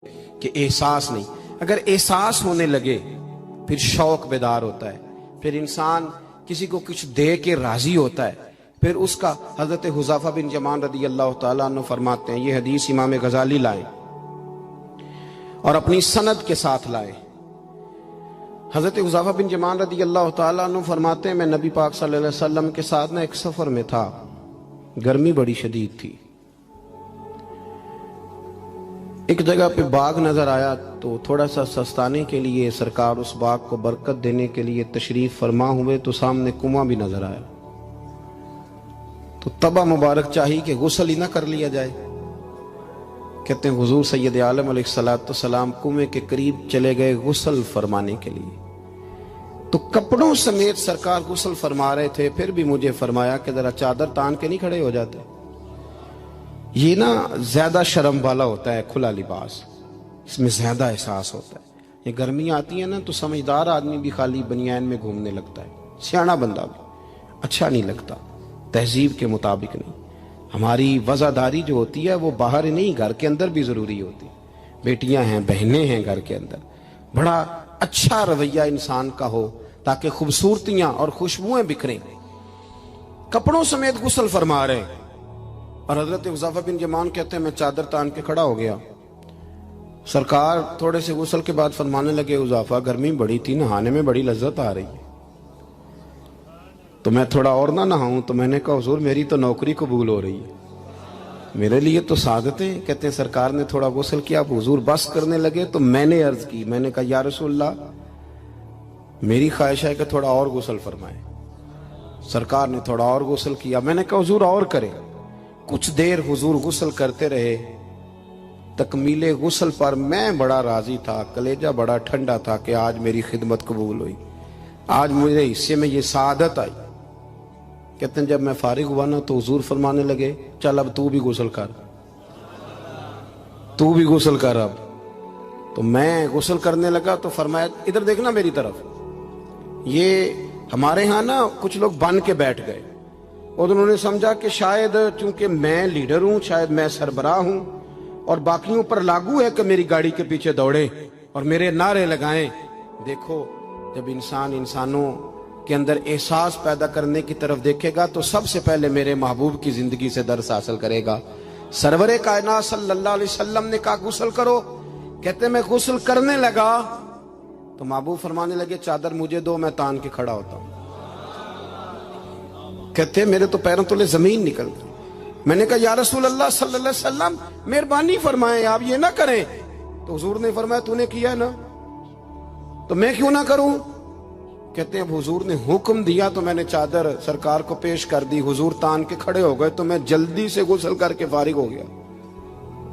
کہ احساس نہیں. اگر احساس ہونے لگے پھر شوق بیدار ہوتا ہے, پھر انسان کسی کو کچھ دے کے راضی ہوتا ہے, پھر اس کا. حضرت حذیفہ بن یمان رضی اللہ تعالیٰ عنہ فرماتے ہیں, یہ حدیث امام غزالی لائے اور اپنی سند کے ساتھ لائے. حضرت حذیفہ بن یمان رضی اللہ تعالیٰ عنہ فرماتے ہیں, میں نبی پاک صلی اللہ علیہ وسلم کے ساتھ ایک سفر میں تھا, گرمی بڑی شدید تھی. ایک جگہ پہ باغ نظر آیا تو تھوڑا سا سستانے کے لیے سرکار اس باغ کو برکت دینے کے لیے تشریف فرما ہوئے تو سامنے کنواں بھی نظر آیا. تو تبا مبارک چاہیے کہ غسل ہی نہ کر لیا جائے. کہتے ہیں حضور سید عالم علیہ السلام کنویں کے قریب چلے گئے غسل فرمانے کے لیے, تو کپڑوں سمیت سرکار غسل فرما رہے تھے. پھر بھی مجھے فرمایا کہ ذرا چادر تان کے نہیں کھڑے ہو جاتے. یہ نا زیادہ شرم والا ہوتا ہے کھلا لباس, اس میں زیادہ احساس ہوتا ہے. یہ گرمی آتی ہے نا تو سمجھدار آدمی بھی خالی بنیان میں گھومنے لگتا ہے, سیاںا بندہ بھی اچھا نہیں لگتا, تہذیب کے مطابق نہیں. ہماری وزاداری جو ہوتی ہے وہ باہر نہیں گھر کے اندر بھی ضروری ہوتی. بیٹیاں ہیں, بہنیں ہیں گھر کے اندر, بڑا اچھا رویہ انسان کا ہو تاکہ خوبصورتیاں اور خوشبوئیں بکھریں. کپڑوں سمیت غسل فرما رہے ہیں اور حضرت حذیفہ بن یمان کہتے ہیں میں چادر تان کے کھڑا ہو گیا. سرکار تھوڑے سے غسل کے بعد فرمانے لگے, حذیفہ گرمی بڑی تھی, نہانے میں بڑی لذت آ رہی ہے, تو میں تھوڑا اور نہ نہاؤں. تو میں نے کہا حضور میری تو نوکری قبول ہو رہی ہے, میرے لیے تو سعادتیں. کہتے ہیں سرکار نے تھوڑا غسل کیا, اب حضور بس کرنے لگے تو میں نے عرض کی, میں نے کہا یا رسول اللہ میری خواہش ہے کہ تھوڑا اور غسل فرمائیں. سرکار نے تھوڑا اور غسل کیا. میں نے کہا حضور اور کریں. کچھ دیر حضور غسل کرتے رہے. تکمیل غسل پر میں بڑا راضی تھا, کلیجہ بڑا ٹھنڈا تھا کہ آج میری خدمت قبول ہوئی, آج مجھے حصے میں یہ سعادت آئی. کہتے ہیں جب میں فارغ ہوا نا تو حضور فرمانے لگے چل اب تو بھی غسل کر, تو بھی غسل کر اب. تو میں غسل کرنے لگا تو فرمایا ادھر دیکھنا میری طرف. یہ ہمارے ہاں نا کچھ لوگ بن کے بیٹھ گئے اور انہوں نے سمجھا کہ شاید چونکہ میں لیڈر ہوں, شاید میں سربراہ ہوں اور باقیوں پر لاگو ہے کہ میری گاڑی کے پیچھے دوڑیں اور میرے نعرے لگائیں. دیکھو جب انسان انسانوں کے اندر احساس پیدا کرنے کی طرف دیکھے گا تو سب سے پہلے میرے محبوب کی زندگی سے درس حاصل کرے گا. سرور کائنات صلی اللہ علیہ وسلم نے کہا غسل کرو. کہتے میں غسل کرنے لگا تو محبوب فرمانے لگے چادر مجھے دو, میں تان کے کھڑا ہوتا ہوں. کہتے میرے تو پیروں تلے زمین نکل گئی. میں نے کہا یا رسول اللہ صلی اللہ علیہ وسلم مہربانی فرمائیں آپ یہ نہ کریں. تو حضور نے فرمایا تو نے کیا ہے نا تو میں کیوں نہ کروں. کہتے ہیں اب حضور نے حکم دیا تو میں نے چادر سرکار کو پیش کر دی. حضور تان کے کھڑے ہو گئے تو میں جلدی سے غسل کر کے فارغ ہو گیا.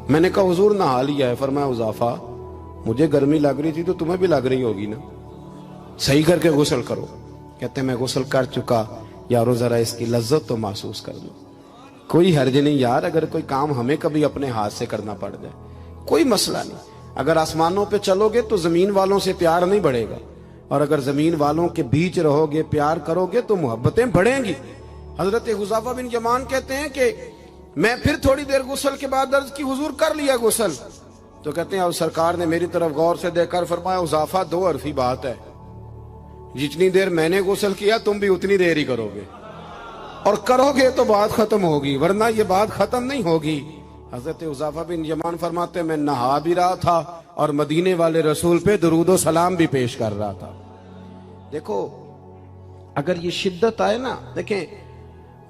میں نے کہا حضور نہا لیا ہے. فرمایا حذیفہ مجھے گرمی لگ رہی تھی تو تمہیں بھی لگ رہی ہوگی نا, صحیح کر کے غسل کرو. کہتے ہیں میں غسل کر چکا. یارو ذرا اس کی لذت تو محسوس کر لو. کوئی حرج نہیں یار, اگر کوئی کام ہمیں کبھی اپنے ہاتھ سے کرنا پڑ جائے کوئی مسئلہ نہیں. اگر آسمانوں پہ چلو گے تو زمین والوں سے پیار نہیں بڑھے گا, اور اگر زمین والوں کے بیچ رہو گے پیار کرو گے تو محبتیں بڑھیں گی. حضرت حذیفہ بن یمان کہتے ہیں کہ میں پھر تھوڑی دیر غسل کے بعد عرض کی حضور کر لیا غسل. تو کہتے ہیں اب سرکار نے میری طرف غور سے دیکھ کر فرمایا حذیفہ دو حرفی بات ہے, جتنی دیر میں نے غسل کیا تم بھی اتنی دیر ہی کرو گے, اور کرو گے تو بات ختم ہوگی ورنہ یہ بات ختم نہیں ہوگی. حضرت حذیفہ بن یمان فرماتے ہیں میں نہا بھی رہا تھا اور مدینے والے رسول پہ درود و سلام بھی پیش کر رہا تھا. دیکھو اگر یہ شدت آئے نا, دیکھیں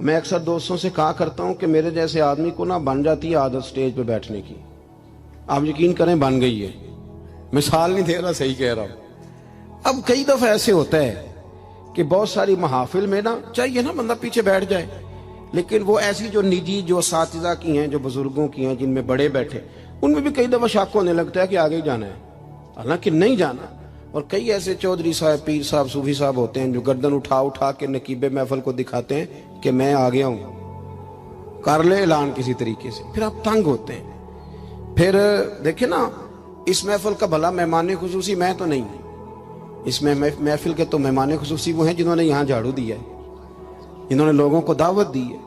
میں اکثر دوستوں سے کہا کرتا ہوں کہ میرے جیسے آدمی کو نا بن جاتی ہے عادت سٹیج پہ بیٹھنے کی. آپ یقین کریں بن گئی ہے, مثال نہیں دے رہا, صحیح کہہ رہا ہوں. اب کئی دفعہ ایسے ہوتا ہے کہ بہت ساری محافل میں نا چاہیے نا بندہ پیچھے بیٹھ جائے, لیکن وہ ایسی جو نجی جو اساتذہ کی ہیں, جو بزرگوں کی ہیں, جن میں بڑے بیٹھے, ان میں بھی کئی دفعہ شک ہونے لگتا ہے کہ آگے ہی جانا ہے, حالانکہ نہیں جانا. اور کئی ایسے چودھری صاحب, پیر صاحب, صوفی صاحب ہوتے ہیں جو گردن اٹھا اٹھا کے نقیب محفل کو دکھاتے ہیں کہ میں آ گیا ہوں, کر لے اعلان کسی طریقے سے. پھر آپ تنگ ہوتے ہیں. پھر دیکھیں نا اس محفل کا بھلا مہمان خصوصی میں تو نہیں ہوں, اس میں محفل کے تو مہمان خصوصی وہ ہیں جنہوں نے یہاں جھاڑو دیا ہے, جنہوں نے لوگوں کو دعوت دی ہے,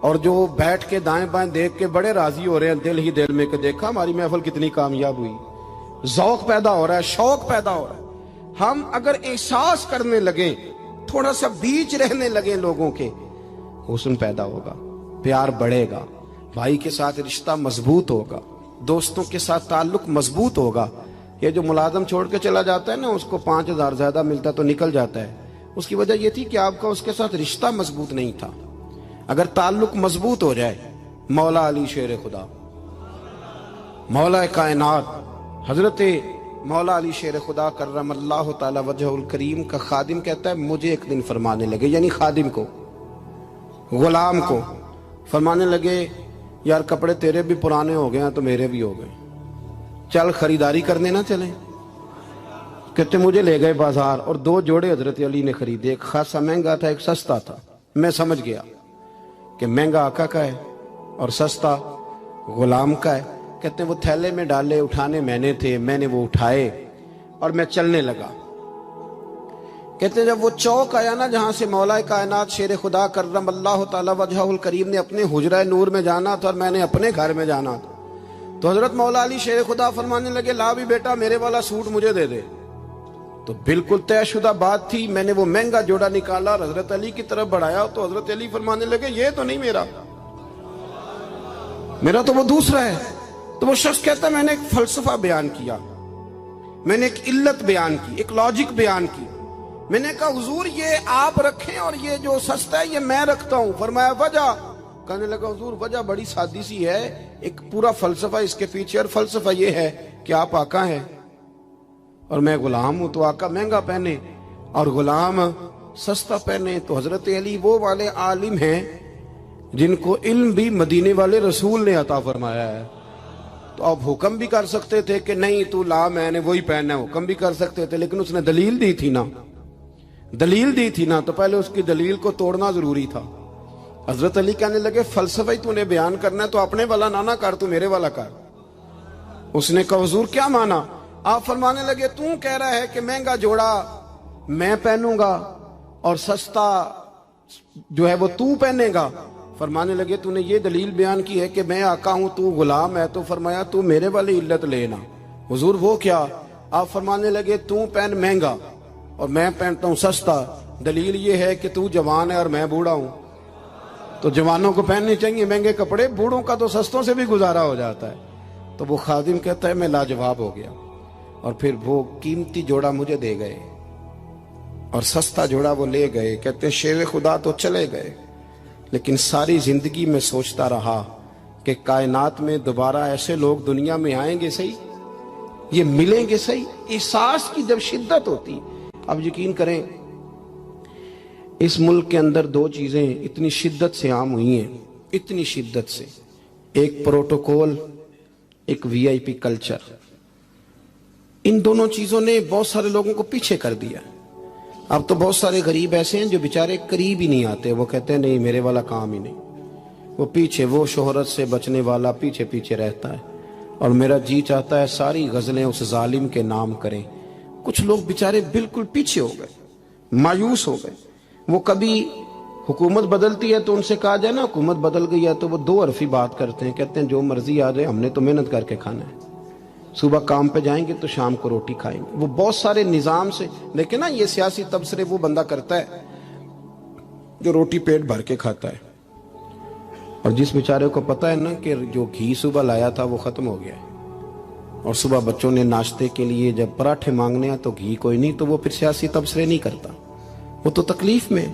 اور جو بیٹھ کے دائیں بائیں دیکھ کے بڑے راضی ہو رہے ہیں دل ہی دل میں کہ دیکھا ہماری محفل کتنی کامیاب ہوئی. ذوق پیدا ہو رہا ہے, شوق پیدا ہو رہا ہے. ہم اگر احساس کرنے لگیں, تھوڑا سا بیچ رہنے لگیں لوگوں کے, حسن پیدا ہوگا, پیار بڑھے گا, بھائی کے ساتھ رشتہ مضبوط ہوگا, دوستوں کے ساتھ تعلق مضبوط ہوگا. یہ جو ملازم چھوڑ کے چلا جاتا ہے نا, اس کو 5,000 زیادہ ملتا تو نکل جاتا ہے, اس کی وجہ یہ تھی کہ آپ کا اس کے ساتھ رشتہ مضبوط نہیں تھا. اگر تعلق مضبوط ہو جائے, مولا علی شیر خدا, مولا کائنات حضرت مولا علی شیر خدا کرم اللہ تعالی وجہ الکریم کا خادم کہتا ہے مجھے ایک دن فرمانے لگے, یعنی خادم کو, غلام کو فرمانے لگے, یار کپڑے تیرے بھی پرانے ہو گئے ہیں تو میرے بھی ہو گئے, چل خریداری کرنے نہ چلیں. کہتے مجھے لے گئے بازار اور 2 جوڑے حضرت علی نے خریدے, ایک خاصا مہنگا تھا ایک سستا تھا. میں سمجھ گیا کہ مہنگا آقا کا ہے اور سستا غلام کا ہے. کہتے ہیں وہ تھیلے میں ڈالے, اٹھانے میں نے تھے, میں نے وہ اٹھائے اور میں چلنے لگا. کہتے ہیں جب وہ چوک آیا نا جہاں سے مولا کائنات شیر خدا کرم اللہ تعالی وجہ الکریم نے اپنے حجرہ نور میں جانا تھا اور میں نے اپنے گھر میں جانا تھا, تو حضرت مولا علی شیر خدا فرمانے لگے لا بھی بیٹا میرے والا سوٹ مجھے دے دے. تو بالکل طے شدہ بات تھی. میں نے وہ مہنگا جوڑا نکالا اور حضرت علی کی طرف بڑھایا تو حضرت علی فرمانے لگے یہ تو نہیں میرا تو وہ دوسرا ہے. تو وہ شخص کہتا ہے میں نے ایک فلسفہ بیان کیا, میں نے ایک علت بیان کی, ایک لاجک بیان کی. میں نے کہا حضور یہ آپ رکھیں اور یہ جو سستا ہے یہ میں رکھتا ہوں. فرمایا وجہ, کہنے لگا حضور وجہ بڑی سادی سی ہے, ایک پورا فلسفہ اس کے پیچھے, اور فلسفہ یہ ہے کہ آپ آقا ہیں اور میں غلام ہوں, تو آقا مہنگا پہنے اور غلام سستا پہنے. تو حضرت علی وہ والے عالم ہیں جن کو علم بھی مدینے والے رسول نے عطا فرمایا ہے. تو آپ حکم بھی کر سکتے تھے کہ نہیں تو لا میں نے وہی پہننا ہے, حکم بھی کر سکتے تھے, لیکن اس نے دلیل دی تھی نا, دلیل دی تھی نا, تو پہلے اس کی دلیل کو توڑنا ضروری تھا. حضرت علی کہنے لگے فلسفہ ہی تو نے بیان کرنا ہے تو اپنے والا نہ کر, تو میرے والا کر. اس نے کہا حضور کیا مانا؟ آپ فرمانے لگے تو کہہ رہا ہے کہ مہنگا جوڑا میں پہنوں گا اور سستا جو ہے وہ تو پہنے گا. فرمانے لگے تو نے یہ دلیل بیان کی ہے کہ میں آقا ہوں تو غلام ہے, تو فرمایا تو میرے والی علت لینا. حضور وہ کیا؟ آپ فرمانے لگے تو پہن مہنگا اور میں پہنتا ہوں سستا. دلیل یہ ہے کہ تو جوان ہے اور میں بوڑھا ہوں, تو جوانوں کو پہننے چاہیے مہنگے کپڑے, بوڑھوں کا تو سستوں سے بھی گزارا ہو جاتا ہے. تو وہ خادم کہتا ہے میں لاجواب ہو گیا, اور پھر وہ قیمتی جوڑا مجھے دے گئے اور سستا جوڑا وہ لے گئے. کہتے ہیں شیر خدا تو چلے گئے, لیکن ساری زندگی میں سوچتا رہا کہ کائنات میں دوبارہ ایسے لوگ دنیا میں آئیں گے صحیح, یہ ملیں گے صحیح. احساس کی جب شدت ہوتی, اب یقین کریں اس ملک کے اندر 2 چیزیں اتنی شدت سے عام ہوئی ہیں, اتنی شدت سے, ایک پروٹوکول, ایک VIP کلچر. ان دونوں چیزوں نے بہت سارے لوگوں کو پیچھے کر دیا. اب تو بہت سارے غریب ایسے ہیں جو بیچارے قریب ہی نہیں آتے, وہ کہتے ہیں نہیں میرے والا کام ہی نہیں, وہ پیچھے, وہ شہرت سے بچنے والا پیچھے پیچھے رہتا ہے. اور میرا جی چاہتا ہے ساری غزلیں اس ظالم کے نام کریں. کچھ لوگ بیچارے بالکل پیچھے ہو گئے, مایوس ہو گئے. وہ کبھی حکومت بدلتی ہے تو ان سے کہا جائے نا حکومت بدل گئی ہے, تو وہ 2 حرفی بات کرتے ہیں, کہتے ہیں جو مرضی آ جائے ہم نے تو محنت کر کے کھانا ہے, صبح کام پہ جائیں گے تو شام کو روٹی کھائیں گے. وہ بہت سارے نظام سے, لیکن نا یہ سیاسی تبصرے وہ بندہ کرتا ہے جو روٹی پیٹ بھر کے کھاتا ہے, اور جس بیچارے کو پتا ہے نا کہ جو گھی صبح لایا تھا وہ ختم ہو گیا ہے, اور صبح بچوں نے ناشتے کے لیے جب پراٹھے مانگنے ہیں تو گھی کوئی نہیں, تو وہ پھر سیاسی تبصرے نہیں کرتا, وہ تو تکلیف میں.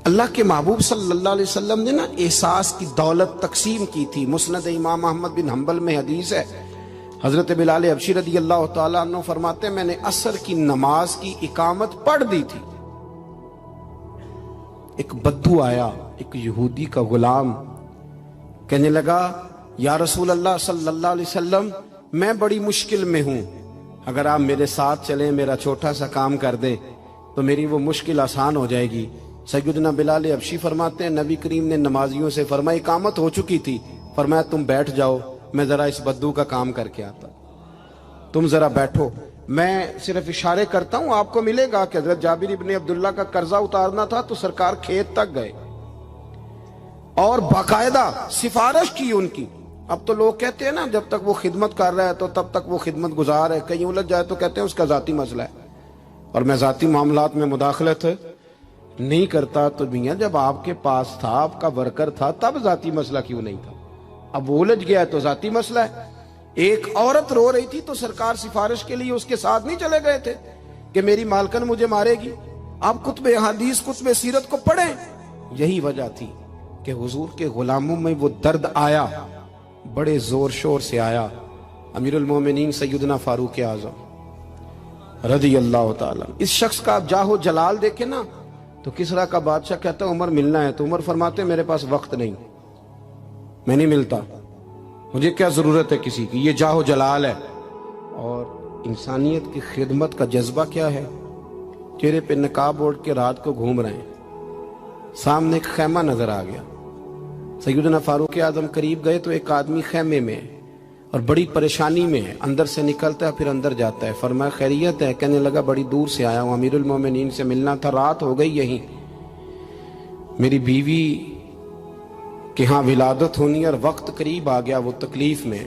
اللہ کے محبوب صلی اللہ علیہ وسلم نے نا احساس کی دولت تقسیم کی تھی. مسند امام احمد بن حنبل میں حدیث ہے, حضرت بلال حبشی رضی اللہ تعالیٰ عنہ فرماتے ہیں میں نے عصر کی نماز کی اقامت پڑھ دی تھی, ایک بدو آیا, ایک یہودی کا غلام, کہنے لگا یا رسول اللہ صلی اللہ علیہ وسلم میں بڑی مشکل میں ہوں, اگر آپ میرے ساتھ چلیں, میرا چھوٹا سا کام کر دیں تو میری وہ مشکل آسان ہو جائے گی. سیدنا بلال حبشی فرماتے ہیں نبی کریم نے نمازیوں سے فرمایا اقامت ہو چکی تھی, فرمایا تم بیٹھ جاؤ, میں ذرا اس بدو کا کام کر کے آتا, تم ذرا بیٹھو, میں صرف اشارے کرتا ہوں. آپ کو ملے گا کہ حضرت جابر ابن عبداللہ کا قرضہ اتارنا تھا تو سرکار کھیت تک گئے, اور باقاعدہ سفارش کی ان کی. اب تو لوگ کہتے ہیں نا جب تک وہ خدمت کر رہا ہے تو تب تک وہ خدمت گزار ہے، کہیں الجھ جائے تو کہتے ہیں اس کا ذاتی مسئلہ ہے. اور میں ذاتی معاملات میں مداخلت نہیں کرتا. تو میاں جب آپ کے پاس تھا، آپ کا ورکر تھا، تب ذاتی مسئلہ کیوں نہیں تھا؟ اب وہ الجھ گیا ہے تو ذاتی مسئلہ ہے. ایک عورت رو رہی تھی تو سرکار سفارش کے لیے اس کے ساتھ نہیں چلے گئے تھے کہ میری مالکن مجھے مارے گی؟ آپ کتب حدیث کتب سیرت کو پڑھیں. یہی وجہ تھی کہ حضور کے غلاموں میں وہ درد آیا، بڑے زور شور سے آیا. امیر المومنین سیدنا فاروق اعظم رضی اللہ تعالیٰ، اس شخص کا آپ جاہ و جلال دیکھیں نا تو کسرا کا بادشاہ کہتا ہے عمر ملنا ہے، تو عمر فرماتے میرے پاس وقت نہیں، میں نہیں ملتا، مجھے کیا ضرورت ہے کسی کی، یہ جاہ و جلال ہے. اور انسانیت کی خدمت کا جذبہ کیا ہے؟ چہرے پہ نقاب اوڑھ کے رات کو گھوم رہے ہیں، سامنے ایک خیمہ نظر آ گیا. سیدنا فاروق اعظم قریب گئے تو ایک آدمی خیمے میں ہے اور بڑی پریشانی میں ہے، اندر سے نکلتا ہے پھر اندر جاتا ہے. فرمایا خیریت ہے؟ کہنے لگا بڑی دور سے آیا ہوں، امیر المومنین سے ملنا تھا، رات ہو گئی یہیں، میری بیوی کہ ہاں ولادت ہونی اور وقت قریب آ گیا، وہ تکلیف میں،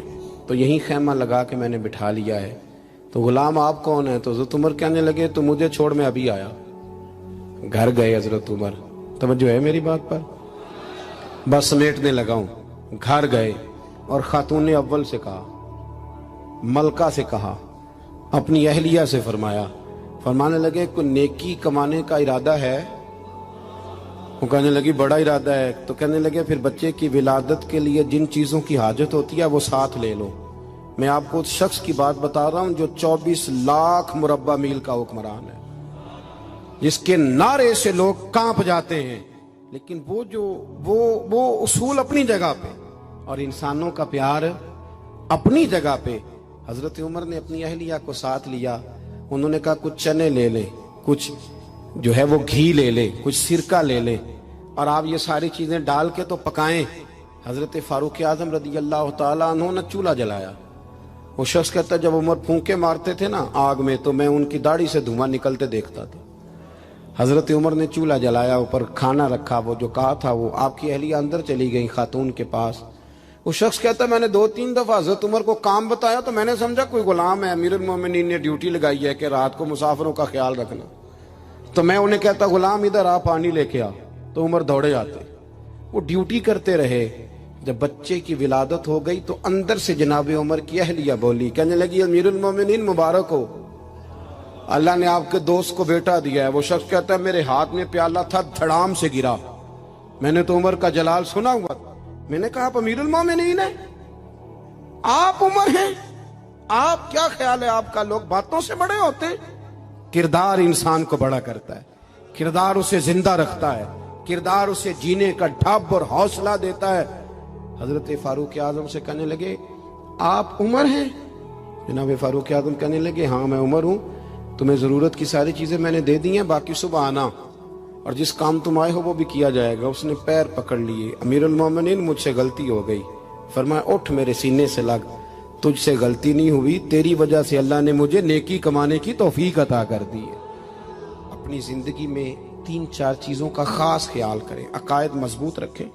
تو یہیں خیمہ لگا کے میں نے بٹھا لیا ہے. تو غلام آپ کون ہیں؟ تو حضرت عمر کہنے لگے تو مجھے چھوڑ میں ابھی آیا. گھر گئے حضرت عمر، توجہ ہے میری بات پر، بس سمیٹنے لگا ہوں. گھر گئے اور خاتون نے اول سے کہا، ملکہ سے کہا، اپنی اہلیہ سے فرمانے لگے کوئی نیکی کمانے کا ارادہ ہے؟ وہ کہنے لگی بڑا ارادہ ہے. تو کہنے لگے پھر بچے کی ولادت کے لیے جن چیزوں کی حاجت ہوتی ہے وہ ساتھ لے لو. میں آپ کو اس شخص کی بات بتا رہا ہوں جو 24 لاکھ مربع میل کا حکمران ہے، جس کے نعرے سے لوگ کانپ جاتے ہیں، لیکن وہ اصول اپنی جگہ پہ اور انسانوں کا پیار اپنی جگہ پہ. حضرت عمر نے اپنی اہلیہ کو ساتھ لیا. انہوں نے کہا کچھ چنے لے لیں، کچھ جو ہے وہ گھی لے لیں، کچھ سرکہ لے لیں، اور آپ یہ ساری چیزیں ڈال کے تو پکائیں. حضرت فاروق اعظم رضی اللہ تعالیٰ عنہ نے چولہا جلایا. وہ شخص کہتا ہے جب عمر پھونکے مارتے تھے نا آگ میں تو میں ان کی داڑھی سے دھواں نکلتے دیکھتا تھا. حضرت عمر نے چولہا جلایا، اوپر کھانا رکھا، وہ جو کہا تھا وہ آپ کی اہلیہ اندر چلی گئی خاتون کے پاس. وہ شخص کہتا ہے میں نے 2-3 دفعہ حضرت عمر کو کام بتایا تو میں نے سمجھا کوئی غلام ہے، امیر المومنین نے ڈیوٹی لگائی ہے کہ رات کو مسافروں کا خیال رکھنا. تو میں انہیں کہتا غلام ادھر آ پانی لے کے آ، تو عمر دوڑے آتے. وہ ڈیوٹی کرتے رہے. جب بچے کی ولادت ہو گئی تو اندر سے جناب عمر کی اہلیہ بولی، کہنے لگی امیر المومنین مبارک ہو، اللہ نے آپ کے دوست کو بیٹا دیا ہے. وہ شخص کہتا ہے میرے ہاتھ میں پیالہ تھا، دھڑام سے گرا، میں نے تو عمر کا جلال سنا ہوا. میں نے کہا آپ امیر المومنین ہیں، آپ عمر ہیں، آپ کیا خیال ہے آپ کا؟ لوگ باتوں سے بڑے ہوتے ہیں. کردار انسان کو بڑا کرتا ہے، کردار اسے زندہ رکھتا ہے، کردار اسے جینے کا ڈھب اور حوصلہ دیتا ہے. حضرت فاروق اعظم سے کہنے لگے آپ عمر ہیں؟ جناب فاروق اعظم کہنے لگے ہاں میں عمر ہوں، تمہیں ضرورت کی ساری چیزیں میں نے دے دی ہیں، باقی صبح آنا اور جس کام تم آئے ہو وہ بھی کیا جائے گا. اس نے پیر پکڑ لیے. امیر المومنین مجھ سے غلطی ہو گئی. فرمایا اٹھ میرے سینے سے لگ، تجھ سے غلطی نہیں ہوئی، تیری وجہ سے اللہ نے مجھے نیکی کمانے کی توفیق عطا کر دی ہے. اپنی زندگی میں 3-4 چیزوں کا خاص خیال کریں. عقائد مضبوط رکھیں.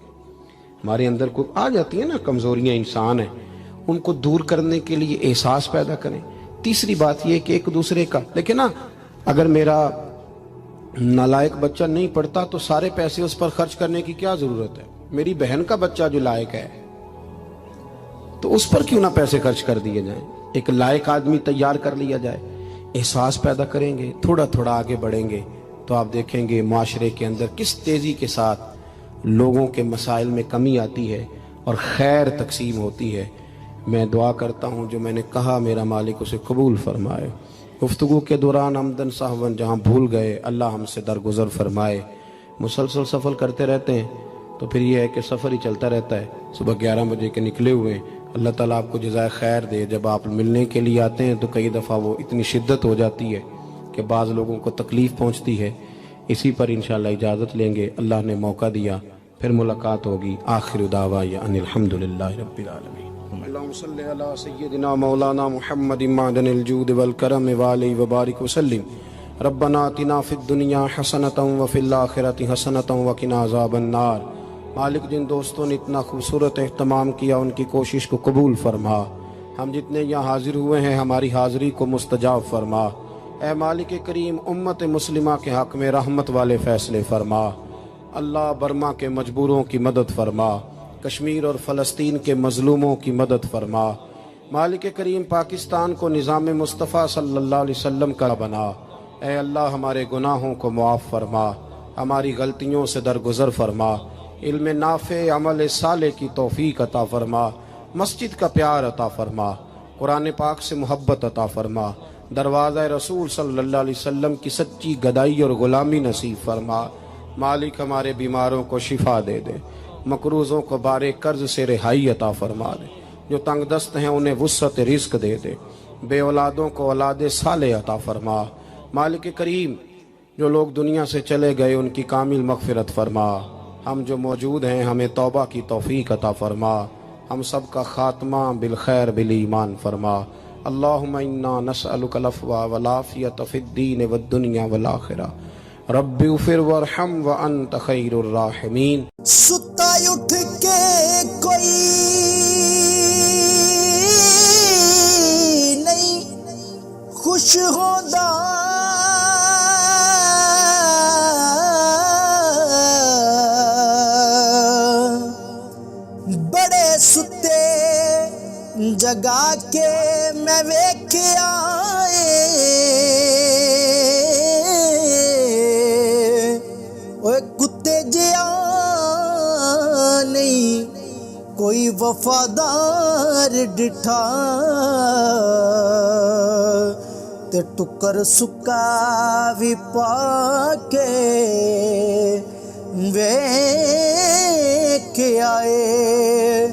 ہمارے اندر کو آ جاتی ہیں نا کمزوریاں، انسان ہیں، ان کو دور کرنے کے لیے احساس پیدا کریں. تیسری بات یہ کہ ایک دوسرے کا، لیکن نا اگر میرا نالائق بچہ نہیں پڑھتا تو سارے پیسے اس پر خرچ کرنے کی کیا ضرورت ہے؟ میری بہن کا بچہ جو لائق ہے تو اس پر کیوں نہ پیسے خرچ کر دیے جائیں، ایک لائق آدمی تیار کر لیا جائے. احساس پیدا کریں گے، تھوڑا تھوڑا آگے بڑھیں گے تو آپ دیکھیں گے معاشرے کے اندر کس تیزی کے ساتھ لوگوں کے مسائل میں کمی آتی ہے اور خیر تقسیم ہوتی ہے. میں دعا کرتا ہوں جو میں نے کہا میرا مالک اسے قبول فرمائے. گفتگو کے دوران عمدن سہون جہاں بھول گئے اللہ ہم سے درگزر فرمائے. مسلسل سفر کرتے رہتے ہیں تو پھر یہ ہے کہ سفر ہی چلتا رہتا ہے. صبح 11 بجے کے نکلے ہوئے، اللہ تعالیٰ آپ کو جزائے خیر دے. جب آپ ملنے کے لیے آتے ہیں تو کئی دفعہ وہ اتنی شدت ہو جاتی ہے کہ بعض لوگوں کو تکلیف پہنچتی ہے. اسی پر انشاءاللہ اجازت لیں گے، اللہ نے موقع دیا، پھر ملاقات ہوگی. آخر دعوانا ان الحمدللہ رب العالمین. اللہم صلی علی سیدنا مولانا محمد معدن الجود والکرم وآلہ وبارک وسلم. ربنا آتنا فی الدنیا حسنۃ وفی الآخرۃ حسنۃ وقنا عذاب النار. مالک جن دوستوں نے اتنا خوبصورت اہتمام کیا ان کی کوشش کو قبول فرما، ہم جتنے یہاں حاضر ہوئے ہیں ہماری حاضری کو مستجاب فرما۔ اے مالک کریم امت مسلمہ کے حق میں رحمت والے فیصلے فرما۔ اللہ برما کے مجبوروں کی مدد فرما، کشمیر اور فلسطین کے مظلوموں کی مدد فرما۔ مالک کریم پاکستان کو نظام مصطفیٰ صلی اللہ علیہ وسلم کا بنا۔ اے اللہ ہمارے گناہوں کو معاف فرما، ہماری غلطیوں سے درگزر فرما، علم نافع عمل صالح کی توفیق عطا فرما، مسجد کا پیار عطا فرما، قرآن پاک سے محبت عطا فرما، دروازہ رسول صلی اللہ علیہ وسلم کی سچی گدائی اور غلامی نصیب فرما۔ مالک ہمارے بیماروں کو شفا دے دے، مقروضوں کو بارے قرض سے رہائی عطا فرما دے، جو تنگ دست ہیں انہیں وسعت رزق دے دے، بے اولادوں کو اولاد صالح عطا فرما۔ مالک کریم جو لوگ دنیا سے چلے گئے ان کی کامل مغفرت فرما، ہم جو موجود ہیں ہمیں توبہ کی توفیق عطا فرما، ہم سب کا خاتمہ بالخیر بالایمان فرما۔ اللہم انا نسألک العفو والعافیۃ فی الدین والدنیا والآخرہ، رب اغفر وارحم وانت خیر الراحمین۔ ستا اٹھ کے کوئی نہیں خوش ہوتا، بڑے ستے جگا کے میں ویکھیا اوے کتے جیا نہیں کوئی وفادار ڈٹھا، تے ٹکر سکا بھی پا کے ویکھ آئے۔